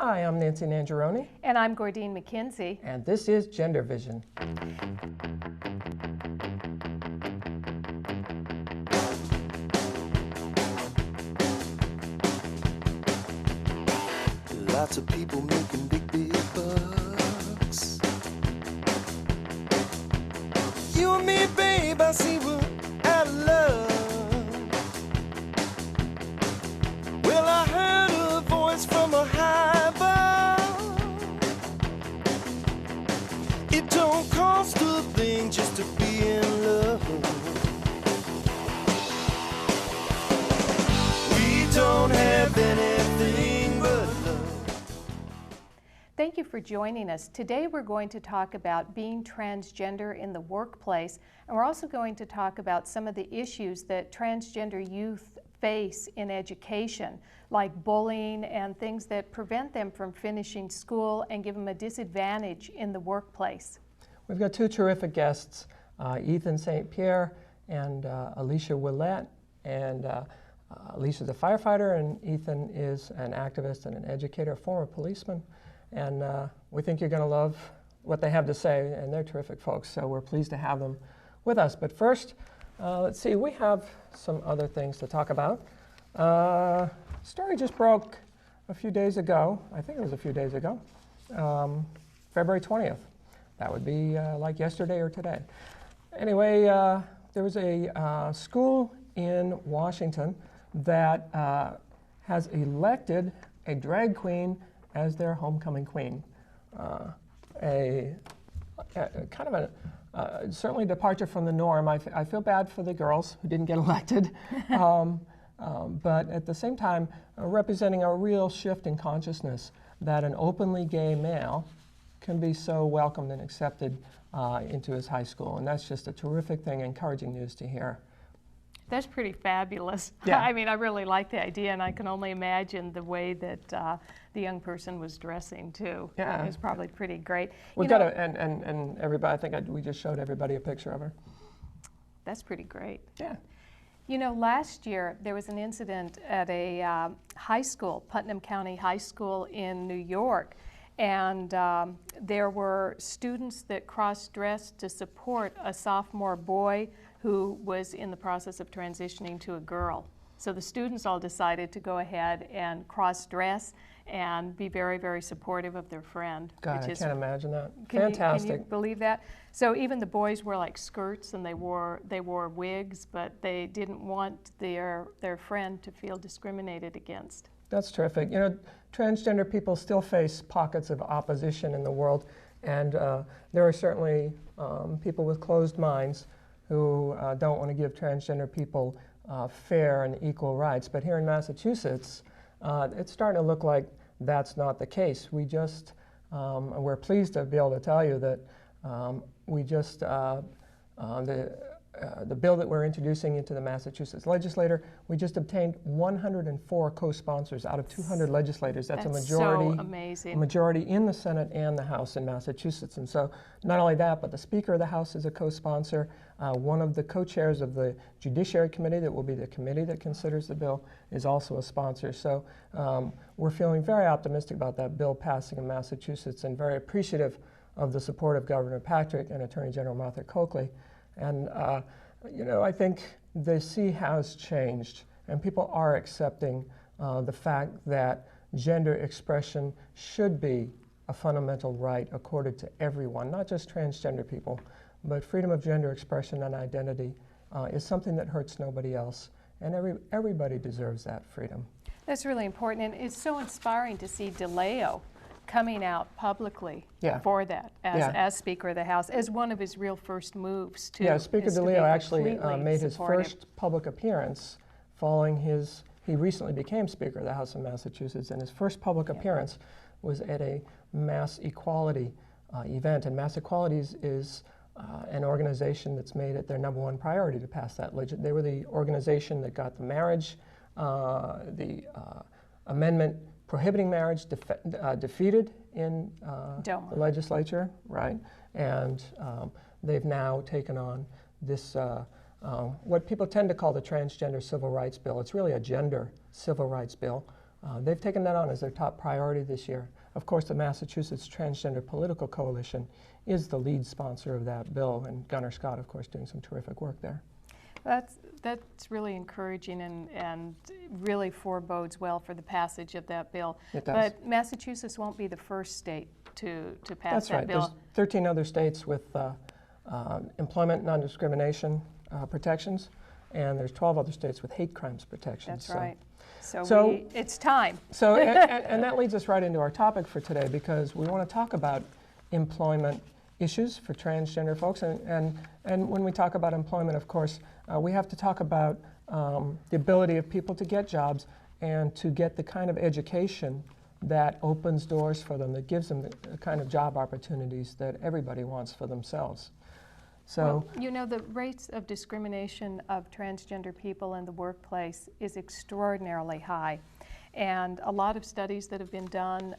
Hi, I'm Nancy Nangeroni. And I'm Gordine McKenzie. And this is GenderVision. Lots of people making big bucks. You and me, babe, I see we're out of love. Well, I heard a voice from a high above. It don't cost a thing just to be in love. We don't have anything but love. Thank you for joining us. Today we're going to talk about being transgender in the workplace, and we're also going to talk about some of the issues that transgender youth face in education, like bullying and things that prevent them from finishing school and give them a disadvantage in the workplace. We've got two terrific guests, Ethan St. Pierre and Alishia Ouelette. And Alicia's a firefighter, and Ethan is an activist and an educator, a former policeman. And we think you're going to love what they have to say, and they're terrific folks, so we're pleased to have them with us. But first, let's see, we have some other things to talk about. Story just broke a few days ago. I think it was a few days ago, February 20th. That would be like yesterday or today. Anyway, there was a school in Washington that has elected a drag queen as their homecoming queen. Kind of a certainly departure from the norm. I feel bad for the girls who didn't get elected, but at the same time representing a real shift in consciousness that an openly gay male can be so welcomed and accepted into his high school. And that's just a terrific thing, encouraging news to hear. That's pretty fabulous. Yeah. I mean, I really like the idea, and I can only imagine the way that the young person was dressing too. Yeah. It was probably pretty great. We've got and everybody, I think we just showed everybody a picture of her. That's pretty great. Yeah. You know, last year there was an incident at a high school, Putnam County High School in New York, and there were students that cross-dressed to support a sophomore boy who was in the process of transitioning to a girl. So the students all decided to go ahead and cross-dress and be very, very supportive of their friend. God, I can't imagine that. Fantastic. Can you believe that? So even the boys wore like skirts and they wore wigs, but they didn't want their friend to feel discriminated against. That's terrific. You know, transgender people still face pockets of opposition in the world, and there are certainly people with closed minds who don't want to give transgender people fair and equal rights. But here in Massachusetts, it's starting to look like that's not the case. We just, we're pleased to be able to tell you that we just, the bill that we're introducing into the Massachusetts legislature, we just obtained 104 co-sponsors out of 200 legislators. That's a majority, so amazing. A majority in the Senate and the House in Massachusetts. And so not only that, but the Speaker of the House is a co-sponsor. One of the co-chairs of the Judiciary Committee, that will be the committee that considers the bill, is also a sponsor. So we're feeling very optimistic about that bill passing in Massachusetts, and very appreciative of the support of Governor Patrick and Attorney General Martha Coakley. And you know, I think the sea has changed, and people are accepting the fact that gender expression should be a fundamental right accorded to everyone, not just transgender people, but freedom of gender expression and identity is something that hurts nobody else, and everybody deserves that freedom. That's really important, and it's so inspiring to see DeLeo coming out publicly for that as Speaker of the House, as one of his real first moves too. Yeah, Speaker DeLeo actually made his first public appearance following he recently became Speaker of the House of Massachusetts, and his first public appearance was at a mass equality event. And Mass Equalities is an organization that's made it their #1 priority to pass that legislation. They were the organization that got the marriage, the amendment prohibiting marriage defeated in the legislature, right? And they've now taken on this, what people tend to call the Transgender Civil Rights Bill. It's really a gender civil rights bill, They've taken that on as their top priority this year. Of course, the Massachusetts Transgender Political Coalition is the lead sponsor of that bill, and Gunnar Scott, of course, doing some terrific work there. That's really encouraging and really forebodes well for the passage of that bill. It does. But Massachusetts won't be the first state to pass that bill. There's 13 other states with employment non-discrimination protections, and there's 12 other states with hate crimes protections. That's right. So it's time. So and that leads us right into our topic for today, because we want to talk about employment issues for transgender folks. And when we talk about employment, of course, we have to talk about the ability of people to get jobs and to get the kind of education that opens doors for them, that gives them the kind of job opportunities that everybody wants for themselves. So, well, you know, the rates of discrimination of transgender people in the workplace is extraordinarily high. And a lot of studies that have been done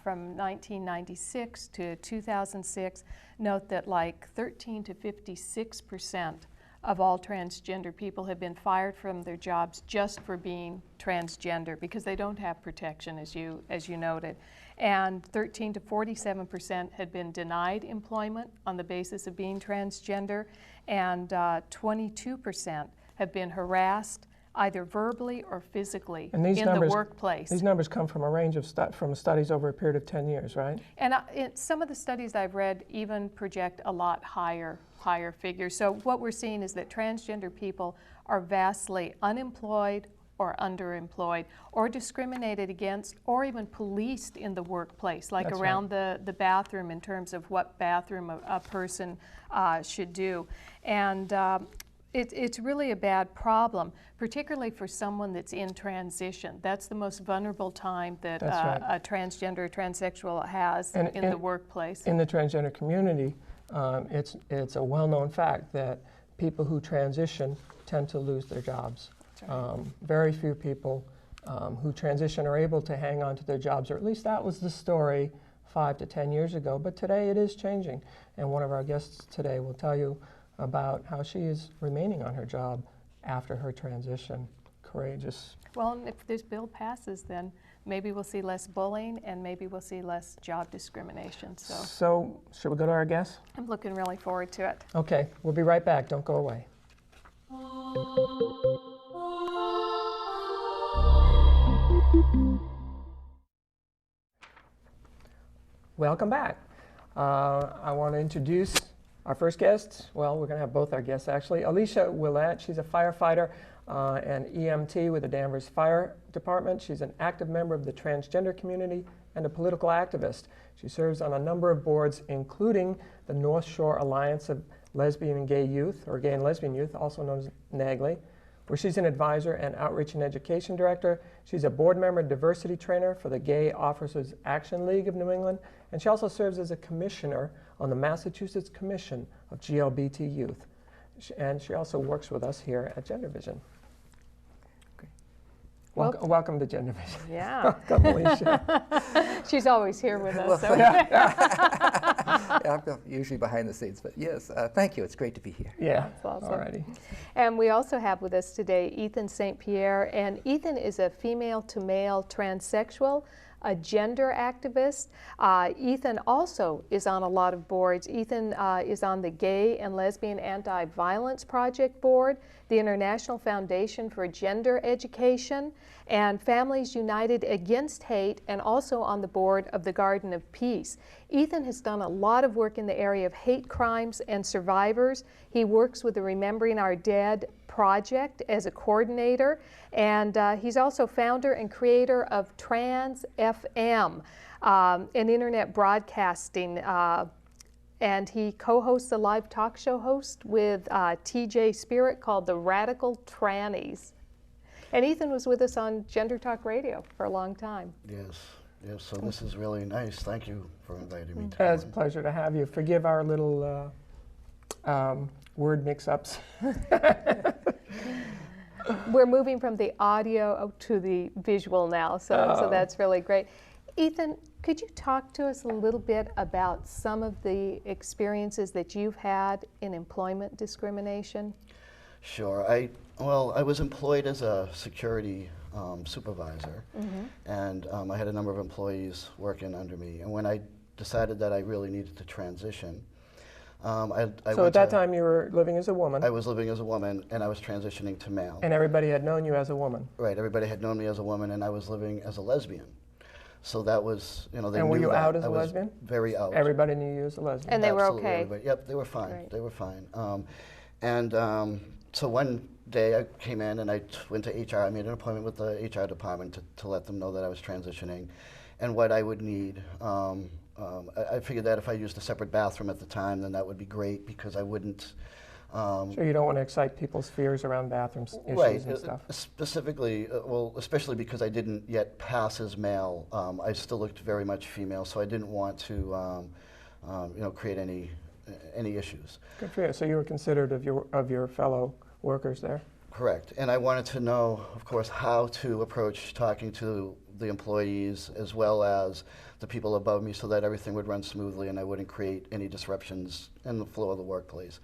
from 1996 to 2006 note that like 13 to 56% of all transgender people have been fired from their jobs just for being transgender, because they don't have protection, as you noted. And 13 to 47% had been denied employment on the basis of being transgender, and 22% have been harassed either verbally or physically in the workplace. These numbers come from a range of from studies over a period of 10 years, right? And some of the studies I've read even project a lot higher figures. So what we're seeing is that transgender people are vastly unemployed or underemployed or discriminated against or even policed in the workplace, like That's around right. the bathroom in terms of what bathroom a person should do. And it's really a bad problem, particularly for someone that's in transition. That's the most vulnerable time that right. a transgender or transsexual has in the workplace. In the transgender community, it's a well-known fact that people who transition tend to lose their jobs. Right. Very few people who transition are able to hang on to their jobs, or at least that was the story 5 to 10 years ago. But today it is changing, and one of our guests today will tell you about how she is remaining on her job after her transition. Courageous. Well, and if this bill passes, then maybe we'll see less bullying and maybe we'll see less job discrimination. So should we go to our guest? I'm looking really forward to it. Okay, we'll be right back. Don't go away. Welcome back. I want to introduce our first guest. Well, we're going to have both our guests, actually. Alishia Ouelette, she's a firefighter and EMT with the Danvers Fire Department. She's an active member of the transgender community and a political activist. She serves on a number of boards, including the North Shore Alliance of Lesbian and Gay Youth, or Gay and Lesbian Youth, also known as NAGLY, where she's an advisor and outreach and education director. She's a board member and diversity trainer for the Gay Officers Action League of New England, and she also serves as a commissioner on the Massachusetts Commission of GLBT Youth. And she also works with us here at GenderVision. Okay. Welcome to GenderVision. Yeah. Welcome, Alishia. She's always here with us. So. I'm usually behind the scenes, but yes, thank you. It's great to be here. Yeah, that's awesome. Alrighty. And we also have with us today Ethan St. Pierre, and Ethan is a female-to-male transsexual, a gender activist. Ethan also is on a lot of boards. Ethan is on the Gay and Lesbian Anti-Violence Project Board, the International Foundation for Gender Education, and Families United Against Hate, and also on the board of the Garden of Peace. Ethan has done a lot of work in the area of hate crimes and survivors. He works with the Remembering Our Dead project as a coordinator, and he's also founder and creator of Trans FM, an internet broadcasting, and he co-hosts a live talk show host with TJ Spirit called The Radical Trannies. And Ethan was with us on Gender Talk Radio for a long time. Yes, so this is really nice. Thank you for inviting me. It's a pleasure to have you. Forgive our little word mix-ups. We're moving from the audio to the visual now, so that's really great. Ethan, could you talk to us a little bit about some of the experiences that you've had in employment discrimination? Sure. I was employed as a security supervisor, and I had a number of employees working under me. And when I decided that I really needed to transition, I So at that time you were living as a woman, I was living as a woman, and I was transitioning to male. and everybody had known you as a woman. Right, everybody had known me as a woman, and I was living as a lesbian. So that was, you know, they And knew were you that. out as I a was lesbian? Very out. Everybody knew you as a lesbian. And they were Absolutely okay? everybody. Yep, they were fine. Great. They were fine. So one day I came in and I went to HR. I made an appointment with the HR department to let them know that I was transitioning and what I would need. I figured that if I used a separate bathroom at the time, then that would be great because I wouldn't. Sure, you don't want to excite people's fears around bathrooms issues Right, and stuff. specifically, well, especially because I didn't yet pass as male. I still looked very much female, so I didn't want to, you know, create any issues. Good for you. So you were considered of your fellow workers there? Correct. And I wanted to know, of course, how to approach talking to the employees as well as the people above me so that everything would run smoothly and I wouldn't create any disruptions in the flow of the workplace.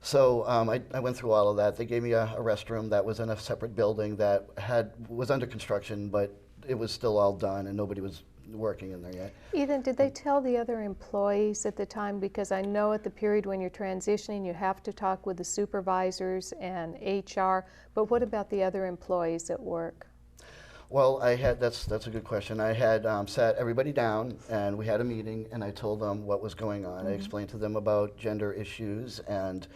So I went through all of that. They gave me a restroom that was in a separate building that was under construction, but it was still all done and nobody was working in there yet. Ethan, did they tell the other employees at the time? Because I know at the period when you're transitioning, you have to talk with the supervisors and HR, but what about the other employees at work? Well, that's a good question. I had sat everybody down and we had a meeting and I told them what was going on. I explained to them about gender issues and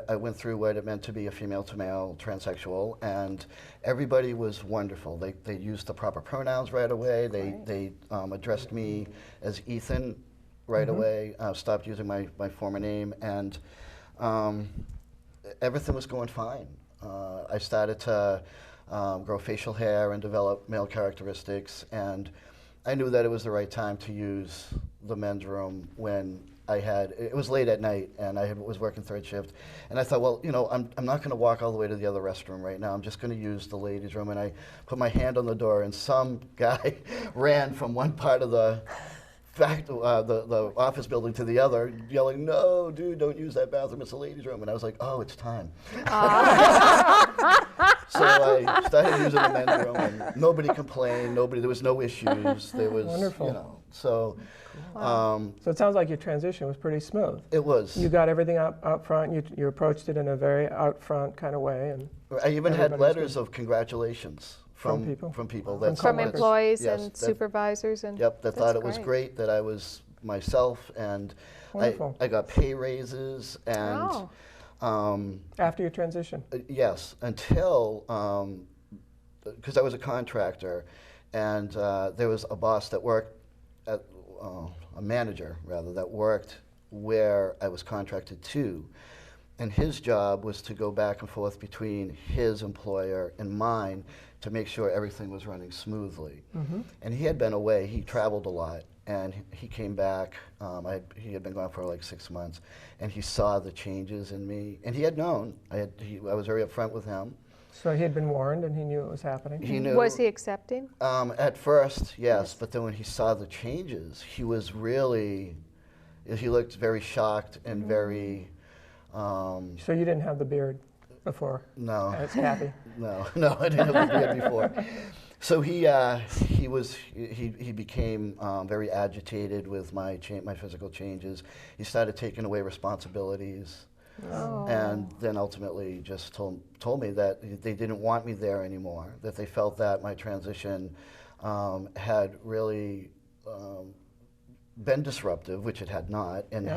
I went through what it meant to be a female to male transsexual, and everybody was wonderful. They used the proper pronouns right away. They addressed me as Ethan right away, stopped using my former name, and everything was going fine. I started to grow facial hair and develop male characteristics, and I knew that it was the right time to use the men's room when it was late at night and I was working third shift, and I thought, well, you know, I'm not going to walk all the way to the other restroom right now. I'm just going to use the ladies' room, and I put my hand on the door, and some guy ran from one part of the office building to the other, yelling, "No, dude, don't use that bathroom. It's the ladies' room." And I was like, "Oh, it's time." So I started using the men's room, and nobody complained. There was no issues. There was, Wonderful. you know, so. So it sounds like your transition was pretty smooth. It was. You got everything up front. You approached it in a very out front kind of way, and I even had everybody's letters of congratulations From people? From people. From that From coworkers. employees Yes, and that- supervisors and Yep, that that's thought it was great that I was myself, and Wonderful. I got pay raises and Oh. after your transition. yes, until because I was a contractor, and there was a boss that worked at a manager rather that worked where I was contracted to, and his job was to go back and forth between his employer and mine to make sure everything was running smoothly. And he had been away. He traveled a lot, and he came back. He had been gone for like 6 months, and he saw the changes in me, and he had known. I was very upfront with him. So he had been warned, and he knew it was happening. He knew. Was he accepting? At first, yes, but then when he saw the changes, he looked very shocked and very. So you didn't have the beard before? No. As Kathy? No, I didn't have the beard before. So he became very agitated with my physical changes. He started taking away responsibilities, and then ultimately just told me that they didn't want me there anymore. That they felt that my transition had really been disruptive, which it had not, and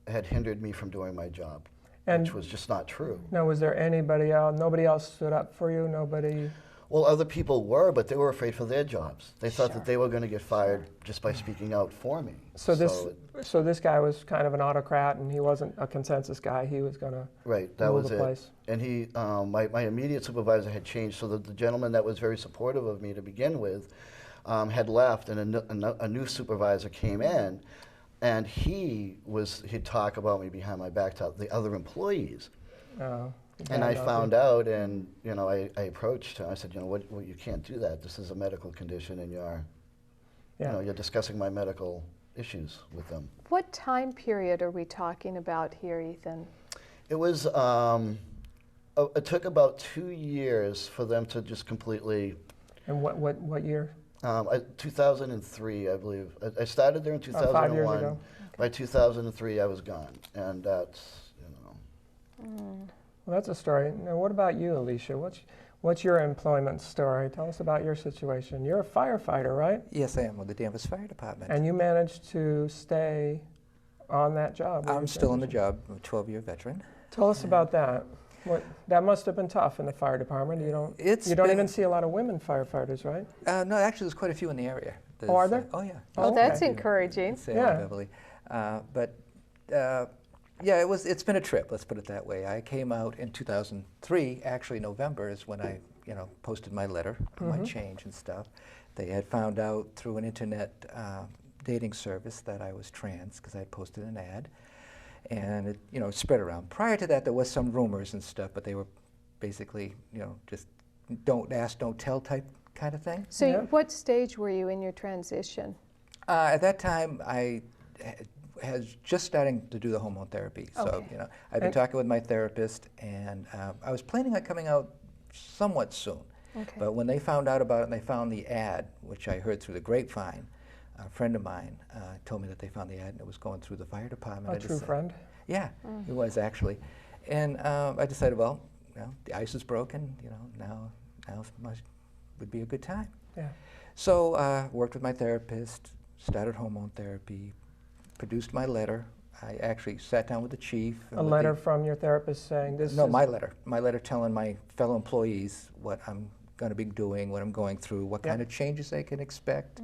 had hindered me from doing my job. And which was just not true. now, was there anybody else? Nobody else stood up for you? Nobody? Well, other people were, but they were afraid for their jobs. They thought that they were going to get fired just by speaking out for me. So this guy was kind of an autocrat, and he wasn't a consensus guy. He was going to right, that rule was the it. place. And he, my immediate supervisor had changed, so that the gentleman that was very supportive of me to begin with had left, and a new supervisor came in. And he'd talk about me behind my back to the other employees. And I found out, and you know, I approached him. I said, you know, you can't do that. This is a medical condition, and you're discussing my medical issues with them. What time period are we talking about here, Ethan? It was It took about 2 years for them to just completely. And what year? 2003, I believe. I started there in 2001. 5 years ago. By 2003, I was gone, and that's, Well, that's a story. Now, what about you, Alishia? What's your employment story? Tell us about your situation. You're a firefighter, right? Yes, I am with the Danvers Fire Department. And you managed to stay on that job. I'm still on the job. I'm a 12-year veteran. Tell us about that. That must have been tough in the fire department. You don't even see a lot of women firefighters, right? No, actually, there's quite a few in the area. Oh, are there? Oh, yeah. Oh, that's encouraging. Yeah. Beverly. Yeah, it's been a trip, let's put it that way. I came out in 2003, actually November is when I, posted my letter of my change and stuff. They had found out through an internet dating service that I was trans because I had posted an ad. And it, spread around. Prior to that, there was some rumors and stuff, but they were basically, just don't ask, don't tell type kind of thing. So what stage were you in your transition? At that time, I was just starting to do the hormone therapy. So, I've been talking with my therapist, and I was planning on coming out somewhat soon. Okay. But when they found out about it and they found the ad, which I heard through the grapevine, a friend of mine told me that they found the ad and it was going through the fire department. A true friend? Yeah, it was actually. And I decided, well, the ice is broken, now would be a good time. Yeah. So worked with my therapist, started hormone therapy, produced my letter. I actually sat down with the chief. A letter from your therapist saying this? No, my letter. My letter telling my fellow employees what I'm going to be doing, what I'm going through, what kind of changes they can expect,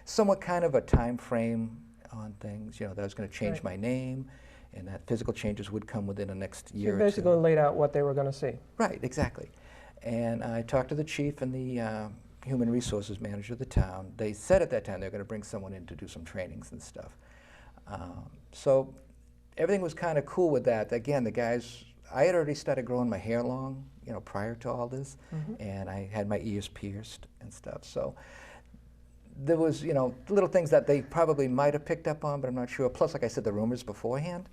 somewhat kind of a time frame on things, that I was going to change my name, and that physical changes would come within the next year or two. You basically laid out what they were going to see. Right, exactly. And I talked to the chief and the human resources manager of the town. They said at that time they were going to bring someone in to do some trainings and stuff. So everything was kind of cool with that. Again, the guys, I had already started growing my hair long, prior to all this, and I had my ears pierced and stuff. So there was, little things that they probably might have picked up on, but I'm not sure. Plus, like I said, the rumors beforehand.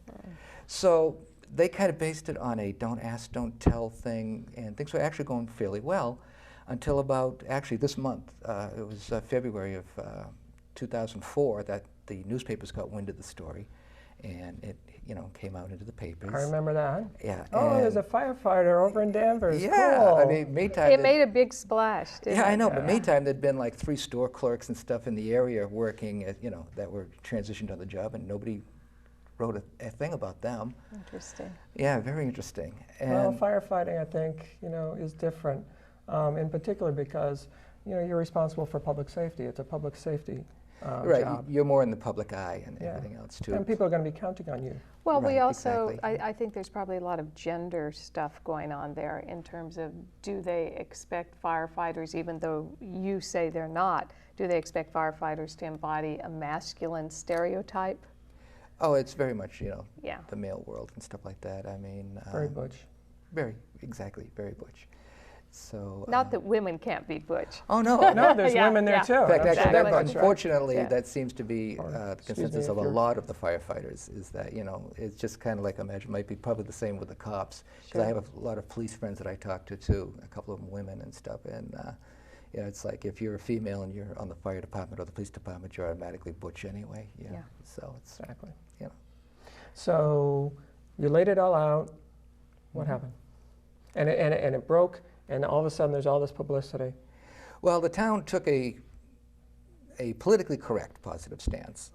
So they kind of based it on a don't ask, don't tell thing, and things were actually going fairly well until about, actually this month, it was February of 2004 that the newspapers got wind of the story, and it, came out into the papers. I remember that. Yeah. Oh, there's a firefighter over in Danvers. Yeah. Cool. I mean, meantime. It made a big splash, didn't it? Yeah, I know, but meantime, there'd been like 3 store clerks and stuff in the area working, that were transitioned on the job, and nobody wrote a thing about them. Interesting. Yeah, very interesting. And Well, firefighting, I think, is different, in particular because, you're responsible for public safety. It's a public safety right, job. you're more in the public eye and everything else too. And people are going to be counting on you. Well, we Right, also, exactly. I think there's probably a lot of gender stuff going on there in terms of, do they expect firefighters, even though you say they're not, do they expect firefighters to embody a masculine stereotype? Oh, it's very much, Yeah. the male world and stuff like that. I mean, Very butch. very butch. So. Not that women can't be butch. Oh no, No, there's Yeah, women there yeah. too. In fact, I'm actually, sure Exactly. that's right. unfortunately, Yeah. that seems to be Or, the excuse consensus me, of if a you're- lot of the firefighters is that, it's just kind of like, I imagine, might be probably the same with the cops. Because Sure. I have a lot of police friends that I talk to too, a couple of them women and stuff. And it's like if you're a female and you're on the fire department or the police department, you're automatically butch anyway. Yeah. So it's, Exactly. you know. So you laid it all out. What happened? And it broke, and all of a sudden there's all this publicity. Well, the town took a politically correct positive stance,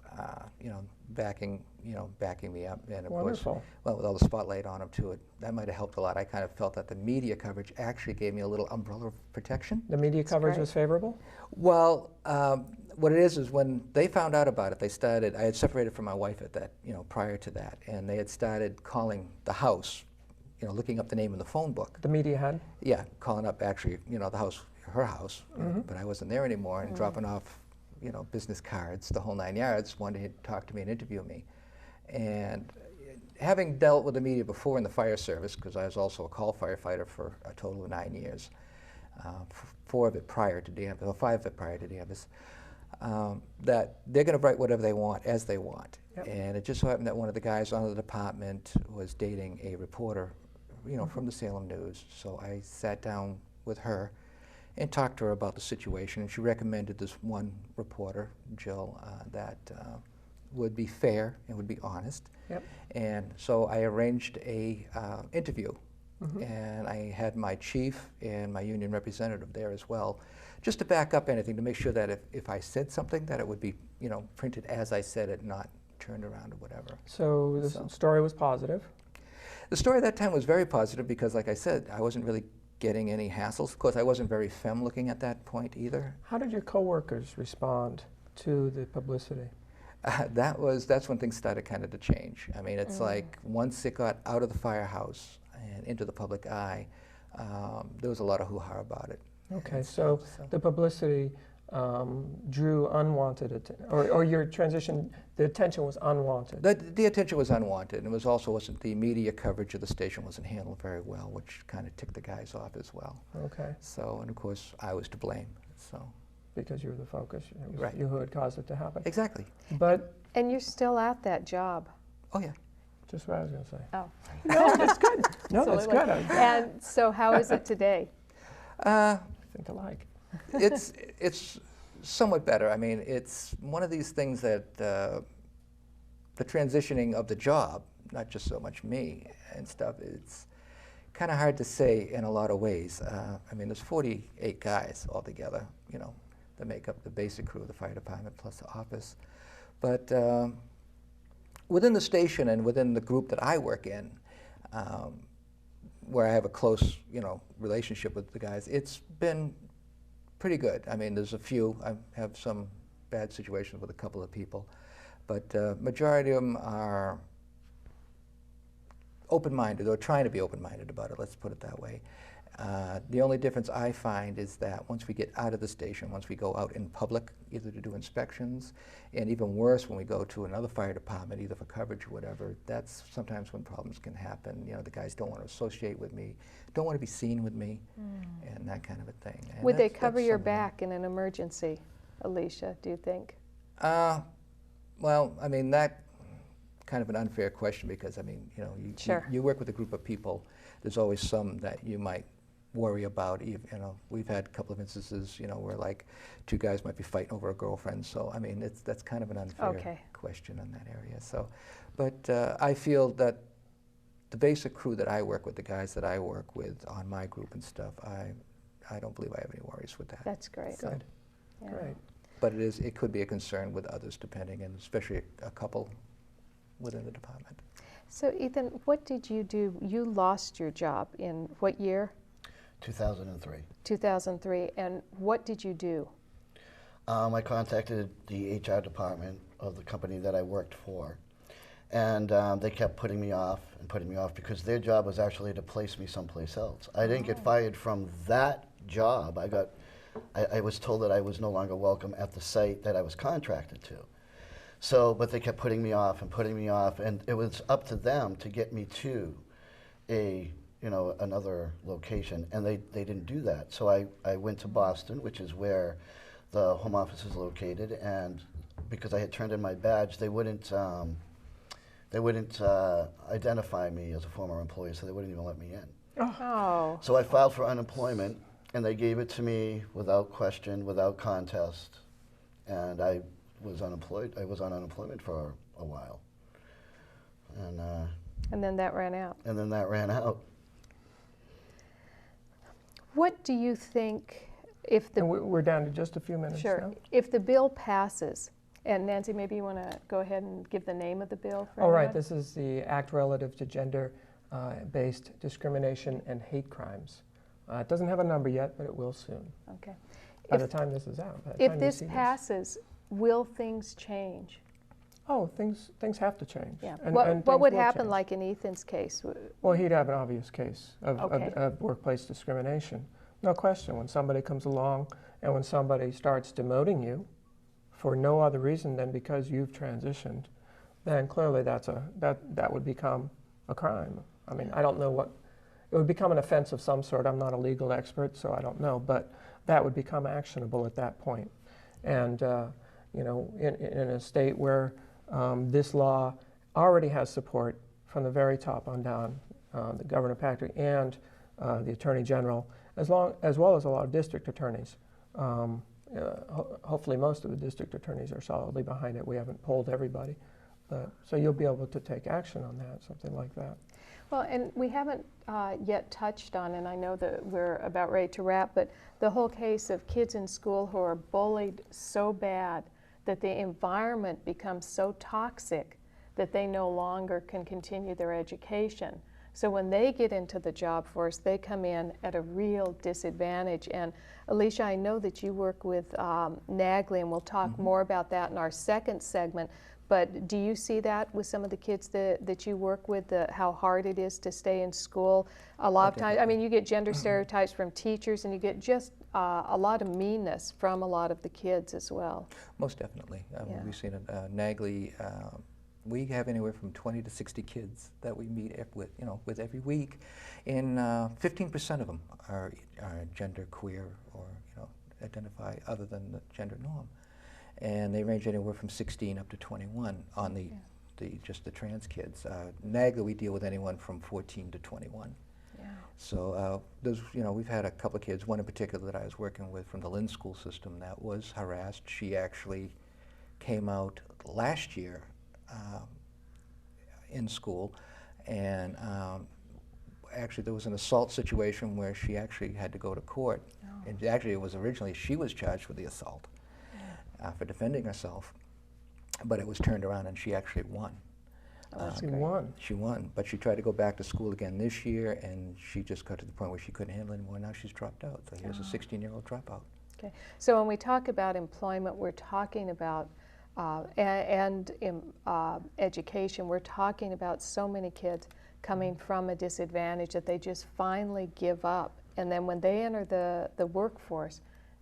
backing me up, and of Wonderful. course, well, with all the spotlight on them too, that might have helped a lot. I kind of felt that the media coverage actually gave me a little umbrella of protection. The media coverage great. was favorable? Well, what it is when they found out about it, I had separated from my wife at that, prior to that, and they had started calling the house, looking up the name in the phone book. The media had? Yeah, calling up actually, the house, her house, but I wasn't there anymore, and dropping off, business cards, the whole 9 yards, wanted to talk to me and interview me. And having dealt with the media before in the fire service, because I was also a call firefighter for a total of 9 years, 4 of it prior to Danvers, or 5 of it prior to Danvers, that they're going to write whatever they want as they want. Yep. And it just so happened that one of the guys on the department was dating a reporter you know, from the Salem News. So I sat down with her and talked to her about the situation, and she recommended this one reporter, Jill, that would be fair and would be honest. Yep. And so I arranged a interview, and I had my chief and my union representative there as well, just to back up anything, to make sure that if I said something, that it would be, you know, printed as I said it, not turned around or whatever. So the story was positive. The story at that time was very positive because, like I said, I wasn't really getting any hassles. Of course, I wasn't very femme-looking at that point either. How did your coworkers respond to the publicity? That's when things started kind of to change. I mean, it's like once it got out of the firehouse and into the public eye, there was a lot of hoo-ha about it. Okay, And so stuff, the publicity drew unwanted attention, or your transition, the attention was unwanted. The attention was unwanted, and it was also wasn't the media coverage of the station wasn't handled very well, which kind of ticked the guys off as well. Okay, So, and of course, I was to blame. So, because you were the focus. It was Right. you who had caused it to happen. exactly. But, And you're still at that job. Oh yeah. just what I was going to say. Oh. No, that's good. No, that's Absolutely. good. And so how is it today? Uh, Think alike. it's somewhat better. I mean, it's one of these things that the transitioning of the job, not just so much me and stuff, it's kind of hard to say in a lot of ways. I mean, there's 48 guys altogether, you know, that make up the basic crew of the fire department plus the office. But within the station and within the group that I work in, where I have a close, you know, relationship with the guys, it's been pretty good. I mean, there's a few. I have some bad situations with a couple of people, but majority of them are open-minded, or trying to be open-minded about it, let's put it that way. The only difference I find is that once we get out of the station, once we go out in public, either to do inspections, and even worse, when we go to another fire department, either for coverage or whatever, that's sometimes when problems can happen. You know, the guys don't want to associate with me, don't want to be seen with me, and that kind of a thing. And Would they that's cover your something. back in an emergency, Alishia, do you think? Well, I mean, that kind of an unfair question because, I mean, you know, Sure. you work with a group of people, there's always some that you might worry about. You know, we've had a couple of instances, you know, where like two guys might be fighting over a girlfriend. So, I mean, that's kind of an unfair question in that area. So, but I feel that the basic crew that I work with, the guys that I work with on my group and stuff, I don't believe I have any worries with that. That's great. Good. Yeah. Great. But it could be a concern with others depending, and especially a couple within the department. So Ethan, what did you do? You lost your job in what year? 2003. 2003. And what did you do? I contacted the HR department of the company that I worked for, and they kept putting me off because their job was actually to place me someplace else. I didn't get fired from that job. I was told that I was no longer welcome at the site that I was contracted to. So, but they kept putting me off, and it was up to them to get me to another location, and they didn't do that. So I went to Boston, which is where the home office is located, and because I had turned in my badge, they wouldn't identify me as a former employee, so they wouldn't even let me in. Oh. So I filed for unemployment, and they gave it to me without question, without contest, and I was unemployed. I was on unemployment for a while, And then that ran out. and then that ran out. What do you think if the And we're down to just a few minutes Sure. now. If the bill passes, and Nancy, maybe you want to go ahead and give the name of the bill for All right, everyone? this is the Act relative to gender-based discrimination and hate crimes. It doesn't have a number yet, but it will soon. Okay. By the time this is out. By the If time you this see passes, will things change? Oh, things have to change. Yeah. And What things would will happen, change. like in Ethan's case? Well, he'd have an obvious case Okay. of workplace discrimination. No question. When somebody comes along and when somebody starts demoting you for no other reason than because you've transitioned, then clearly that would become a crime. I mean, I don't know what, it would become an offense of some sort. I'm not a legal expert, so I don't know, but that would become actionable at that point. And, you know, in a state where this law already has support from the very top on down, the Governor Patrick and the Attorney General, as well as a lot of district attorneys. Hopefully most of the district attorneys are solidly behind it. We haven't polled everybody. So you'll be able to take action on that, something like that. Well, and we haven't yet touched on, and I know that we're about ready to wrap, but the whole case of kids in school who are bullied so bad that the environment becomes so toxic that they no longer can continue their education. So when they get into the job force, they come in at a real disadvantage. And Alishia, I know that you work with NAGLI, and we'll talk more about that in our second segment. But do you see that with some of the kids that you work with, how hard it is to stay in school? A lot of times, I mean, you get gender stereotypes from teachers, and you get just a lot of meanness from a lot of the kids as well. Most definitely. Yeah. We've seen it. NAGLI, we have anywhere from 20 to 60 kids that we meet with every week, and 15% of them are gender queer or identify other than the gender norm, and they range anywhere from 16 up to 21 on just the trans kids. NAGLI, we deal with anyone from 14 to 21. Yeah. So we've had a couple of kids, one in particular that I was working with from the Lynn school system that was harassed. She actually came out last year in school, and actually there was an assault situation where she actually had to go to court. Oh. And actually it was originally she was charged with the assault for defending herself, but it was turned around and she actually won. She won. She won, but she tried to go back to school again this year, and she just got to the point where she couldn't handle it anymore. Now she's dropped out. So here's a 16-year-old dropout. Okay. So when we talk about employment, we're talking about education. We're talking about so many kids coming from a disadvantage that they just finally give up, and then when they enter the workforce,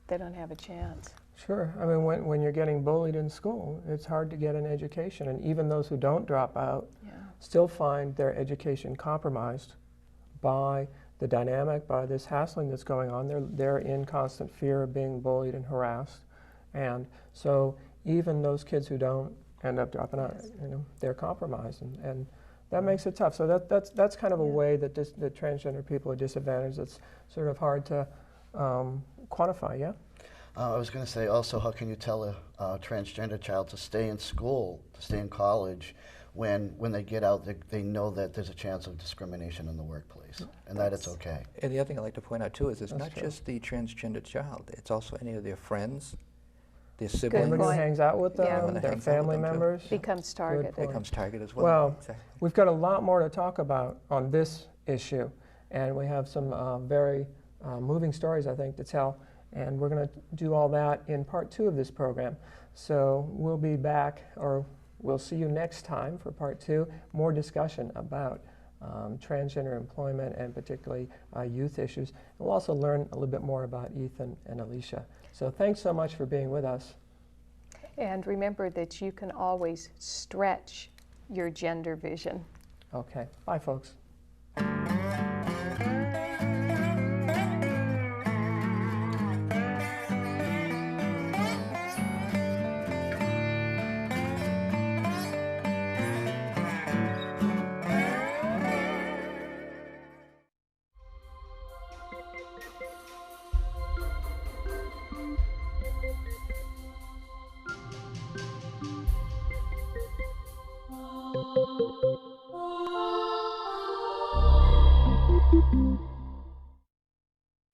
they don't have a chance. Sure. I mean, when you're getting bullied in school, it's hard to get an education, and even those who don't drop out still find their education compromised by the dynamic, by this hassling that's going on. They're in constant fear of being bullied and harassed, and so even those kids who don't end up dropping out, they're compromised, and that makes it tough. So that's kind of a way that that transgender people are disadvantaged. That's sort of hard to quantify. Yeah. I was going to say also, how can you tell a transgender child to stay in school, to stay in college, when they get out, they know that there's a chance of discrimination in the workplace, and that it's okay. And the other thing I'd like to point out too is it's That's not true. just the transgender child, it's also any of their friends, their Good siblings. Everyone who point. hangs out with them, Yeah. Everyone that their hangs out with family them, too. members. Becomes targeted. point. Becomes target as well. Well, Exactly. we've got a lot more to talk about on this issue, and we have some very moving stories, I think, to tell, and we're going to do all that in part 2 of this program. So we'll be back, or we'll see you next time for part 2, more discussion about transgender employment and particularly youth issues. And we'll also learn a little bit more about Ethan and Alishia. So thanks so much for being with us. And remember that you can always stretch your gender vision. Okay, bye folks.